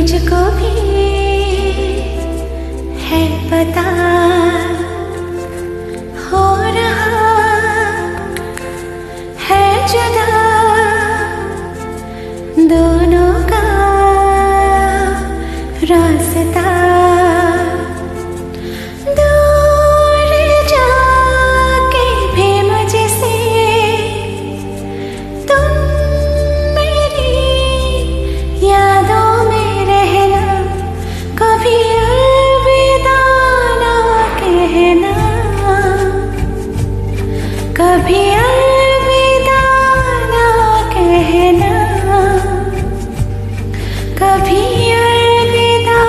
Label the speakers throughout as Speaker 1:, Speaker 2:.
Speaker 1: मुझको भी है पता, हो रहा है जुदा दोनों का रास्ता। दूर जाके भी मुझसे तुम मेरी यादों में रहना, कभी अलविदा ना कहना, कभी अलविदा ना कहना, कभी अलविदा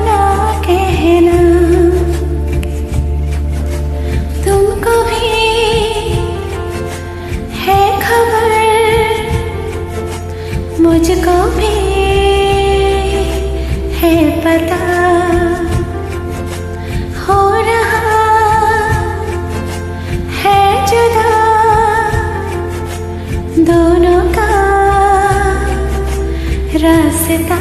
Speaker 1: ना कहना। तुमको भी है खबर, मुझको भी है पता, हो रहा है जुदा दोनों का रास्ता।